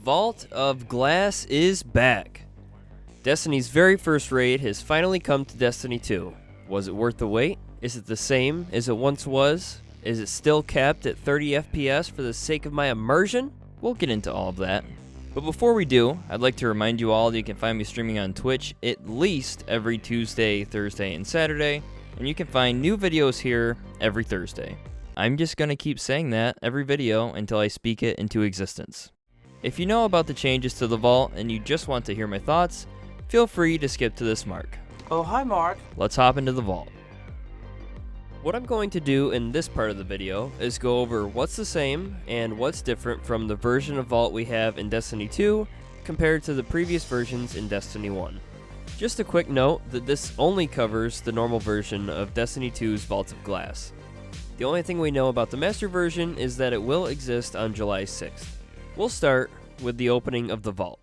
Vault of Glass is back. Destiny's very first raid has finally come to Destiny 2. Was it worth the wait? Is it the same as it once was? Is it still capped at 30 FPS for the sake of my immersion? We'll get into all of that. But before we do, I'd like to remind you all that you can find me streaming on Twitch at least every Tuesday, Thursday, and Saturday, and you can find new videos here every Thursday. I'm just gonna keep saying that every video until I speak it into existence. If you know about the changes to the vault and you just want to hear my thoughts, feel free to skip to this mark. Oh, hi Mark. Let's hop into the vault. What I'm going to do in this part of the video is go over what's the same and what's different from the version of Vault we have in Destiny 2 compared to the previous versions in Destiny 1. Just a quick note that this only covers the normal version of Destiny 2's Vault of Glass. The only thing we know about the Master version is that it will exist on July 6th. We'll start with the opening of the Vault.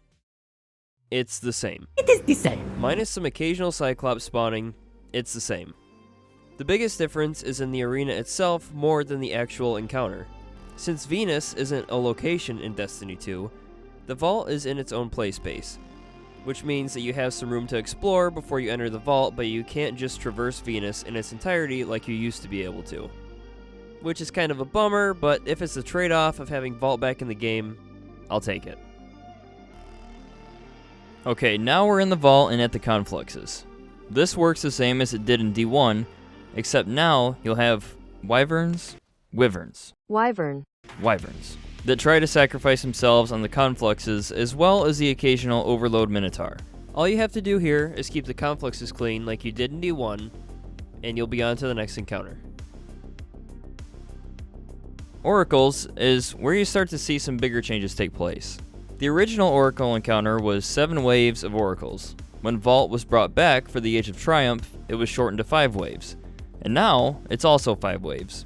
It's the same. It is the same. Minus some occasional Cyclops spawning, it's the same. The biggest difference is in the arena itself more than the actual encounter. Since Venus isn't a location in Destiny 2, the vault is in its own play space, which means that you have some room to explore before you enter the vault, but you can't just traverse Venus in its entirety like you used to be able to. Which is kind of a bummer, but if it's the trade-off of having vault back in the game, I'll take it. Okay, now we're in the vault and at the confluxes. This works the same as it did in D1, except now you'll have wyverns that try to sacrifice themselves on the confluxes, as well as the occasional overload minotaur. All you have to do here is keep the confluxes clean like you did in D1, and you'll be on to the next encounter. Oracles is where you start to see some bigger changes take place. The original Oracle encounter was 7 waves of Oracles. When Vault was brought back for the Age of Triumph, it was shortened to 5 waves. And now, it's also 5 waves.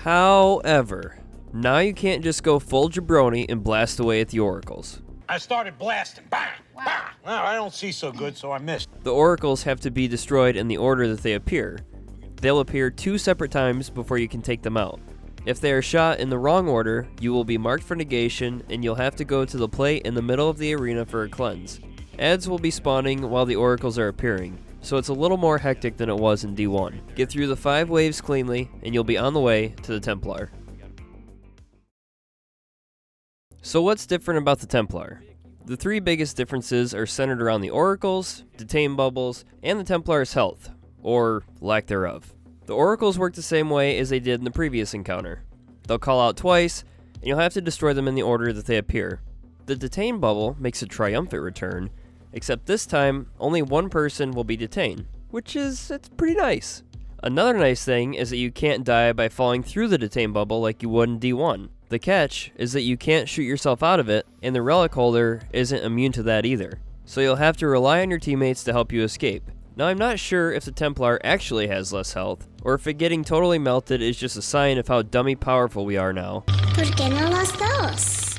However, now you can't just go full jabroni and blast away at the Oracles. I started blasting. Bang! Bang! Well, I don't see so good, so I missed. The Oracles have to be destroyed in the order that they appear. They'll appear 2 separate times before you can take them out. If they are shot in the wrong order, you will be marked for negation, and you'll have to go to the plate in the middle of the arena for a cleanse. Adds will be spawning while the Oracles are appearing, so it's a little more hectic than it was in D1. Get through the 5 waves cleanly, and you'll be on the way to the Templar. So what's different about the Templar? The 3 biggest differences are centered around the Oracles, Detain Bubbles, and the Templar's health, or lack thereof. The Oracles work the same way as they did in the previous encounter. They'll call out twice, and you'll have to destroy them in the order that they appear. The Detain Bubble makes a triumphant return, except this time, only 1 person will be detained, it's pretty nice. Another nice thing is that you can't die by falling through the Detain Bubble like you would in D1. The catch is that you can't shoot yourself out of it, and the relic holder isn't immune to that either. So you'll have to rely on your teammates to help you escape. Now I'm not sure if the Templar actually has less health, or if it getting totally melted is just a sign of how dummy powerful we are now. ¿Por qué no los dos?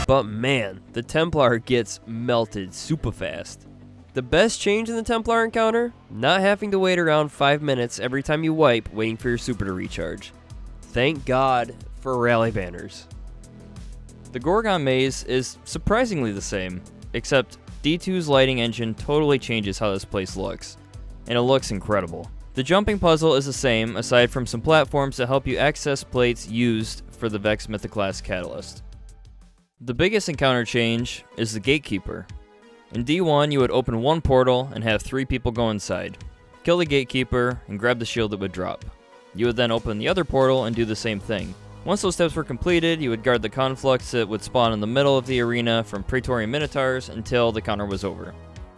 But man, the Templar gets melted super fast. The best change in the Templar encounter? Not having to wait around 5 minutes every time you wipe waiting for your super to recharge. Thank God for rally banners. The Gorgon Maze is surprisingly the same, except D2's lighting engine totally changes how this place looks, and it looks incredible. The jumping puzzle is the same, aside from some platforms that help you access plates used for the Vex Mythoclast Catalyst. The biggest encounter change is the Gatekeeper. In D1, you would open 1 portal and have 3 people go inside. Kill the Gatekeeper and grab the shield that would drop. You would then open the other portal and do the same thing. Once those steps were completed, you would guard the conflux that would spawn in the middle of the arena from Praetorian Minotaurs until the counter was over.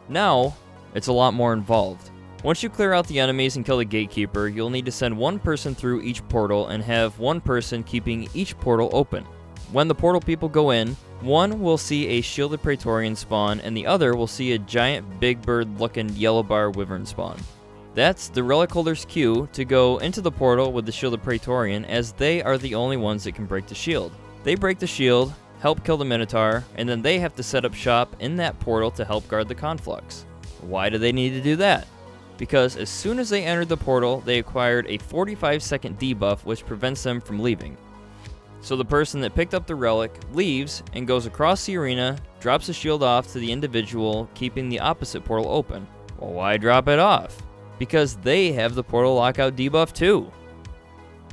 Now, it's a lot more involved. Once you clear out the enemies and kill the Gatekeeper, you'll need to send 1 person through each portal and have 1 person keeping each portal open. When the portal people go in, 1 will see a shielded Praetorian spawn and the other will see a giant big bird looking yellow bar wyvern spawn. That's the relic holder's cue to go into the portal with the shielded Praetorian, as they are the only ones that can break the shield. They break the shield, help kill the Minotaur, and then they have to set up shop in that portal to help guard the conflux. Why do they need to do that? Because as soon as they entered the portal, they acquired a 45-second debuff which prevents them from leaving. So the person that picked up the relic leaves and goes across the arena, drops the shield off to the individual, keeping the opposite portal open. Well, why drop it off? Because they have the portal lockout debuff too.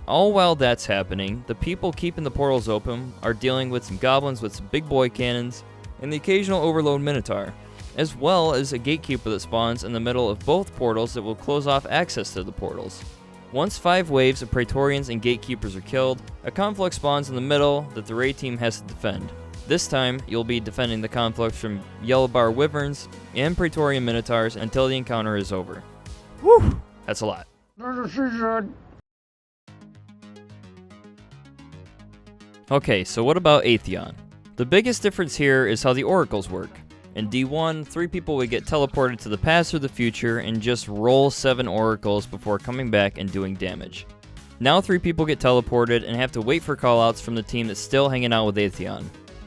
All while that's happening, the people keeping the portals open are dealing with some goblins with some big boy cannons and the occasional overload minotaur, as well as a gatekeeper that spawns in the middle of both portals that will close off access to the portals. Once 5 waves of Praetorians and gatekeepers are killed, a conflict spawns in the middle that the raid team has to defend. This time, you'll be defending the conflicts from Yellow Bar Wyverns and Praetorian Minotaurs until the encounter is over. Whew, that's a lot. Okay, so what about Atheon? The biggest difference here is how the oracles work. In D1, 3 people would get teleported to the past or the future and just roll 7 oracles before coming back and doing damage. Now 3 people get teleported and have to wait for callouts from the team that's still hanging out with Atheon.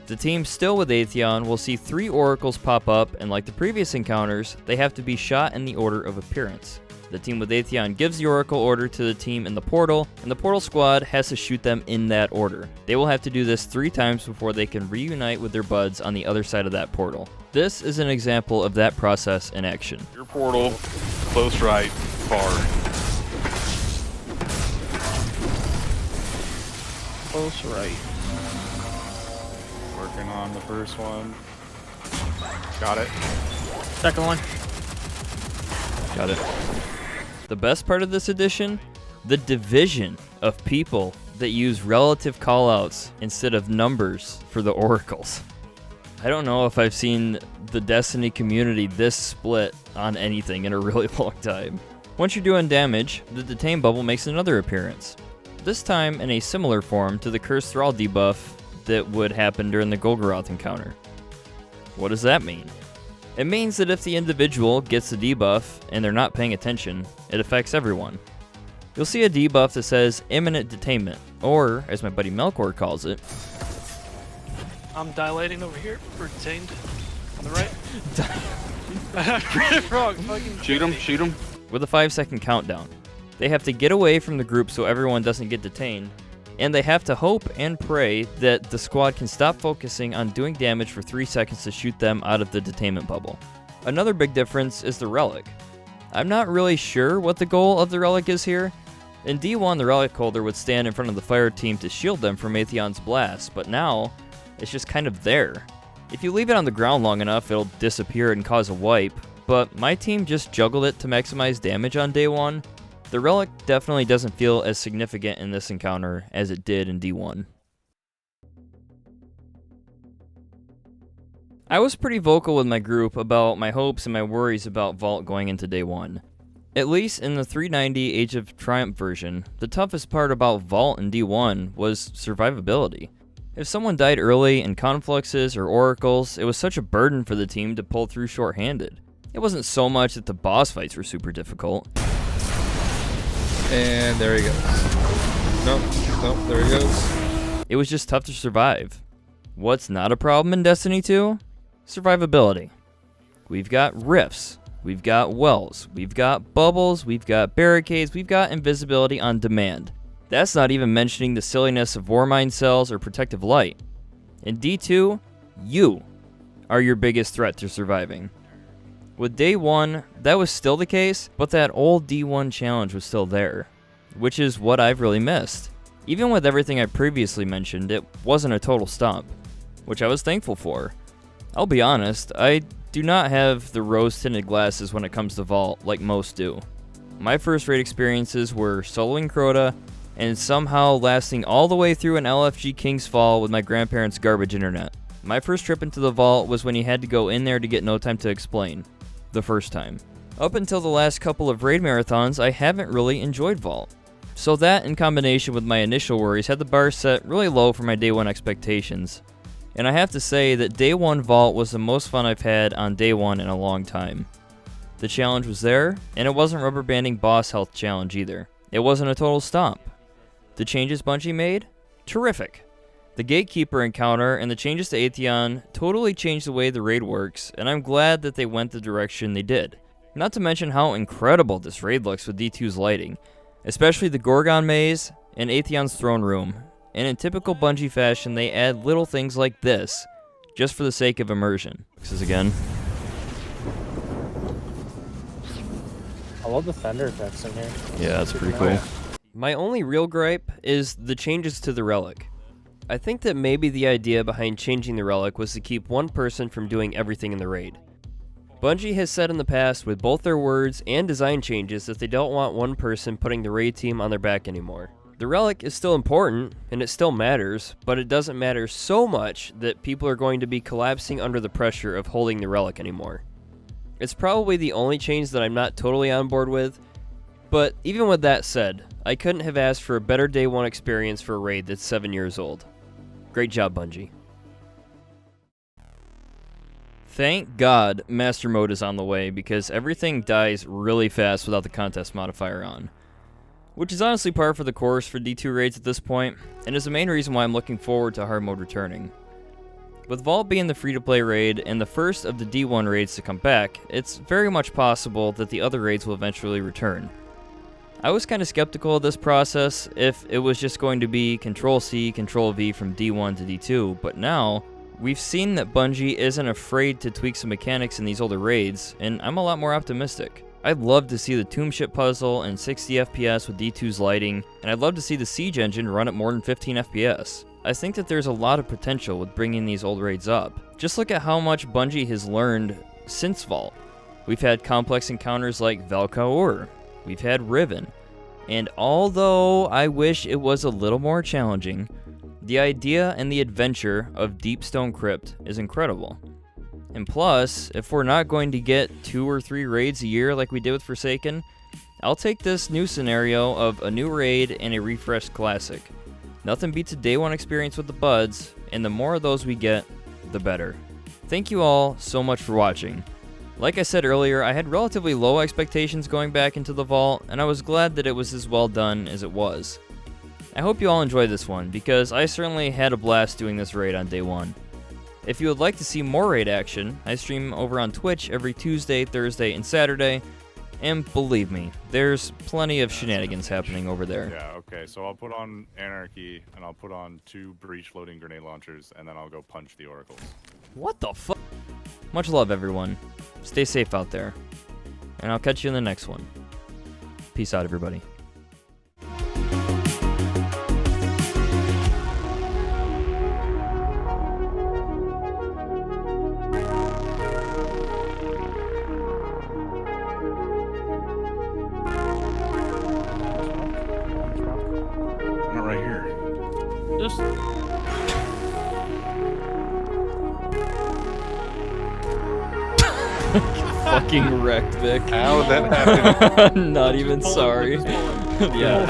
The team still with Atheon will see 3 oracles pop up, and like the previous encounters, they have to be shot in the order of appearance. The team with Atheon gives the oracle order to the team in the portal, and the portal squad has to shoot them in that order. They will have to do this 3 times before they can reunite with their buds on the other side of that portal. This is an example of that process in action. Your portal, close right, far. Close right. Working on the first one. Got it. Second one. Got it. The best part of this edition? The division of people that use relative callouts instead of numbers for the oracles. I don't know if I've seen the Destiny community this split on anything in a really long time. Once you're doing damage, the Detain bubble makes another appearance. This time in a similar form to the Cursed Thrall debuff that would happen during the Golgoroth encounter. What does that mean? It means that if the individual gets the debuff and they're not paying attention, it affects everyone. You'll see a debuff that says Imminent Detainment, or, as my buddy Melkor calls it, I'm dilating over here. We're detained. On the right. I read it wrong. Fucking Shoot him, shoot him. with a 5-second countdown. They have to get away from the group so everyone doesn't get detained, and they have to hope and pray that the squad can stop focusing on doing damage for 3 seconds to shoot them out of the detainment bubble. Another big difference is the relic. I'm not really sure what the goal of the relic is here. In D1, the relic holder would stand in front of the fire team to shield them from Atheon's blast, but now, it's just kind of there. If you leave it on the ground long enough, it'll disappear and cause a wipe, but my team just juggled it to maximize damage on day 1. The relic definitely doesn't feel as significant in this encounter as it did in D1. I was pretty vocal with my group about my hopes and my worries about Vault going into day 1. At least in the 390 Age of Triumph version, the toughest part about Vault in D1 was survivability. If someone died early in confluxes or oracles, it was such a burden for the team to pull through short-handed. It wasn't so much that the boss fights were super difficult. And there he goes. Nope, there he goes. It was just tough to survive. What's not a problem in Destiny 2? Survivability. We've got rifts, we've got wells, we've got bubbles, we've got barricades, we've got invisibility on demand. That's not even mentioning the silliness of Warmind cells or protective light. In D2, you are your biggest threat to surviving. With day 1, that was still the case, but that old D1 challenge was still there, which is what I've really missed. Even with everything I previously mentioned, it wasn't a total stomp, which I was thankful for. I'll be honest, I do not have the rose-tinted glasses when it comes to Vault like most do. My first raid experiences were soloing Crota, and somehow lasting all the way through an LFG King's Fall with my grandparents' garbage internet. My first trip into the Vault was when you had to go in there to get No Time to Explain. The first time. Up until the last couple of raid marathons, I haven't really enjoyed Vault. So that, in combination with my initial worries, had the bar set really low for my day 1 expectations. And I have to say that day 1 Vault was the most fun I've had on day 1 in a long time. The challenge was there, and it wasn't rubber banding boss health challenge either. It wasn't a total stomp. The changes Bungie made? Terrific. The Gatekeeper encounter and the changes to Atheon totally changed the way the raid works, and I'm glad that they went the direction they did. Not to mention how incredible this raid looks with D2's lighting, especially the Gorgon Maze and Atheon's throne room. and in typical Bungie fashion, they add little things like this, just for the sake of immersion. This is again. I love the fender effects in here. Yeah, that's pretty cool. My only real gripe is the changes to the relic. I think that maybe the idea behind changing the relic was to keep one person from doing everything in the raid. Bungie has said in the past with both their words and design changes that they don't want one person putting the raid team on their back anymore. The relic is still important, and it still matters, but it doesn't matter so much that people are going to be collapsing under the pressure of holding the relic anymore. It's probably the only change that I'm not totally on board with, but even with that said, I couldn't have asked for a better day one experience for a raid that's 7 years old. Great job, Bungie. Thank God Master Mode is on the way, because everything dies really fast without the contest modifier on. Which is honestly par for the course for D2 raids at this point, and is the main reason why I'm looking forward to hard mode returning. With Vault being the free-to-play raid and the first of the D1 raids to come back, it's very much possible that the other raids will eventually return. I was kind of skeptical of this process if it was just going to be Control-C, Control-V from D1 to D2, but now, we've seen that Bungie isn't afraid to tweak some mechanics in these older raids, and I'm a lot more optimistic. I'd love to see the Tomb Ship puzzle and 60 FPS with D2's lighting, and I'd love to see the Siege engine run at more than 15 FPS. I think that there's a lot of potential with bringing these old raids up. Just look at how much Bungie has learned since Vault. We've had complex encounters like Valkaur, we've had Riven, and although I wish it was a little more challenging, the idea and the adventure of Deepstone Crypt is incredible. And plus, if we're not going to get 2 or 3 raids a year like we did with Forsaken, I'll take this new scenario of a new raid and a refreshed classic. Nothing beats a day one experience with the buds, and the more of those we get, the better. Thank you all so much for watching. Like I said earlier, I had relatively low expectations going back into the Vault, and I was glad that it was as well done as it was. I hope you all enjoyed this one, because I certainly had a blast doing this raid on day one. If you would like to see more raid action, I stream over on Twitch every Tuesday, Thursday, and Saturday, and believe me, there's plenty of shenanigans happening over there. Yeah, okay, so I'll put on Anarchy, and I'll put on 2 breach loading grenade launchers, and then I'll go punch the oracles. What the fuck? Much love, everyone. Stay safe out there, and I'll catch you in the next one. Peace out, everybody. Not right here. Just Fucking wrecked, Vic. How did that happen? Not even sorry. Yeah.